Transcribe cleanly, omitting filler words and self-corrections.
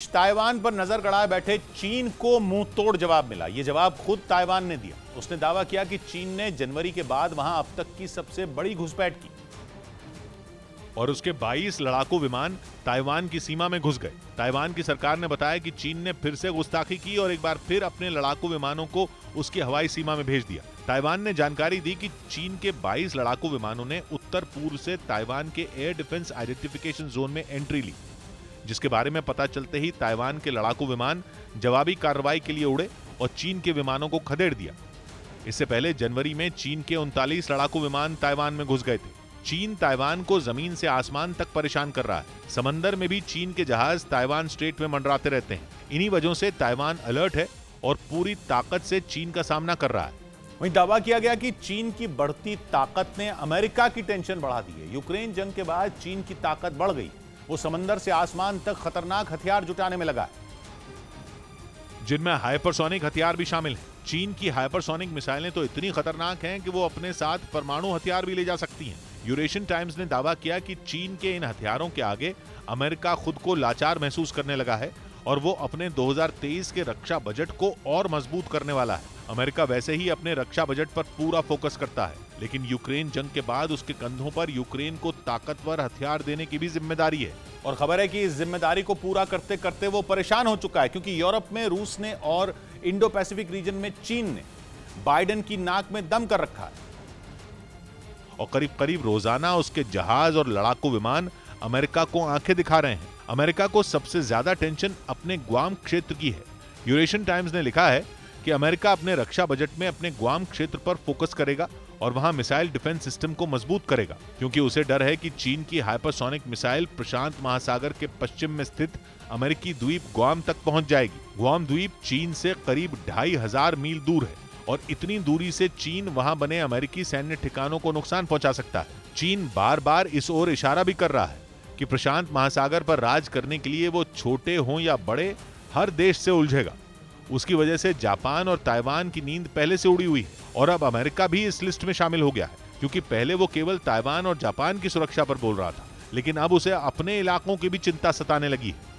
Taiwan पर नजर गड़ाए बैठे चीन को मुंह तोड़ जवाब मिला। यह जवाब खुद ताइवान ने दिया। उसने दावा किया कि चीन ने जनवरी के बाद वहां अब तक की सबसे बड़ी घुसपैठ की और उसके 22 लड़ाकू विमान ताइवान की सीमा में घुस गए। ताइवान की सरकार ने बताया कि चीन ने फिर से गुस्ताखी की और एक बार फिर अपने लड़ाकू विमानों को उसकी हवाई सीमा में भेज दिया। ताइवान ने जानकारी दी कि चीन के 22 लड़ाकू विमानों ने उत्तर पूर्व से ताइवान के एयर डिफेंस आइडेंटिफिकेशन जोन में एंट्री ली, जिसके बारे में पता चलते ही ताइवान के लड़ाकू विमान जवाबी कार्रवाई के लिए उड़े और चीन के विमानों को खदेड़ दिया। इससे पहले जनवरी में चीन के 39 लड़ाकू विमान ताइवान में घुस गए थे। चीन ताइवान को जमीन से आसमान तक परेशान कर रहा है। समंदर में भी चीन के जहाज ताइवान स्ट्रेट में मंडराते रहते हैं। इन्हीं वजहों से ताइवान अलर्ट है और पूरी ताकत से चीन का सामना कर रहा है। वहीं दावा किया गया कि चीन की बढ़ती ताकत ने अमेरिका की टेंशन बढ़ा दी है। यूक्रेन जंग के बाद चीन की ताकत बढ़ गई। वो समंदर से आसमान तक खतरनाक हथियार जुटाने में लगा है, जिनमें हाइपरसोनिक हथियार भी शामिल हैं। चीन की हाइपरसोनिक मिसाइलें तो इतनी खतरनाक हैं कि वो अपने साथ परमाणु हथियार भी ले जा सकती हैं। यूरेशियन टाइम्स ने दावा किया कि चीन के इन हथियारों के आगे अमेरिका खुद को लाचार महसूस करने लगा है और वो अपने 2023 के रक्षा बजट को और मजबूत करने वाला है। अमेरिका वैसे ही अपने रक्षा बजट पर पूरा फोकस करता है, लेकिन यूक्रेन जंग के बाद उसके कंधों पर यूक्रेन को ताकतवर हथियार देने की भी जिम्मेदारी है। और खबर है कि इस जिम्मेदारी को पूरा करते करते वो परेशान हो चुका है, क्योंकि यूरोप में रूस ने और इंडो पैसिफिक रीजन में चीन ने बाइडेन की नाक में दम कर रखा है और करीब करीब रोजाना उसके जहाज और लड़ाकू विमान अमेरिका को आंखें दिखा रहे हैं। अमेरिका को सबसे ज्यादा टेंशन अपने ग्वाम क्षेत्र की है। यूरेशियन टाइम्स ने लिखा है कि अमेरिका अपने रक्षा बजट में अपने ग्वाम क्षेत्र पर फोकस करेगा और वहां मिसाइल डिफेंस सिस्टम को मजबूत करेगा, क्योंकि उसे डर है कि चीन की हाइपरसोनिक मिसाइल प्रशांत महासागर के पश्चिम में स्थित अमेरिकी द्वीप ग्वाम तक पहुंच जाएगी। ग्वाम द्वीप चीन से करीब 2500 मील दूर है और इतनी दूरी से चीन वहां बने अमेरिकी सैन्य ठिकानों को नुकसान पहुंचा सकता है। चीन बार बार इस ओर इशारा भी कर रहा है कि प्रशांत महासागर पर राज करने के लिए वो छोटे हों या बड़े हर देश से उलझेगा। उसकी वजह से जापान और ताइवान की नींद पहले से उड़ी हुई है और अब अमेरिका भी इस लिस्ट में शामिल हो गया है, क्योंकि पहले वो केवल ताइवान और जापान की सुरक्षा पर बोल रहा था, लेकिन अब उसे अपने इलाकों की भी चिंता सताने लगी है।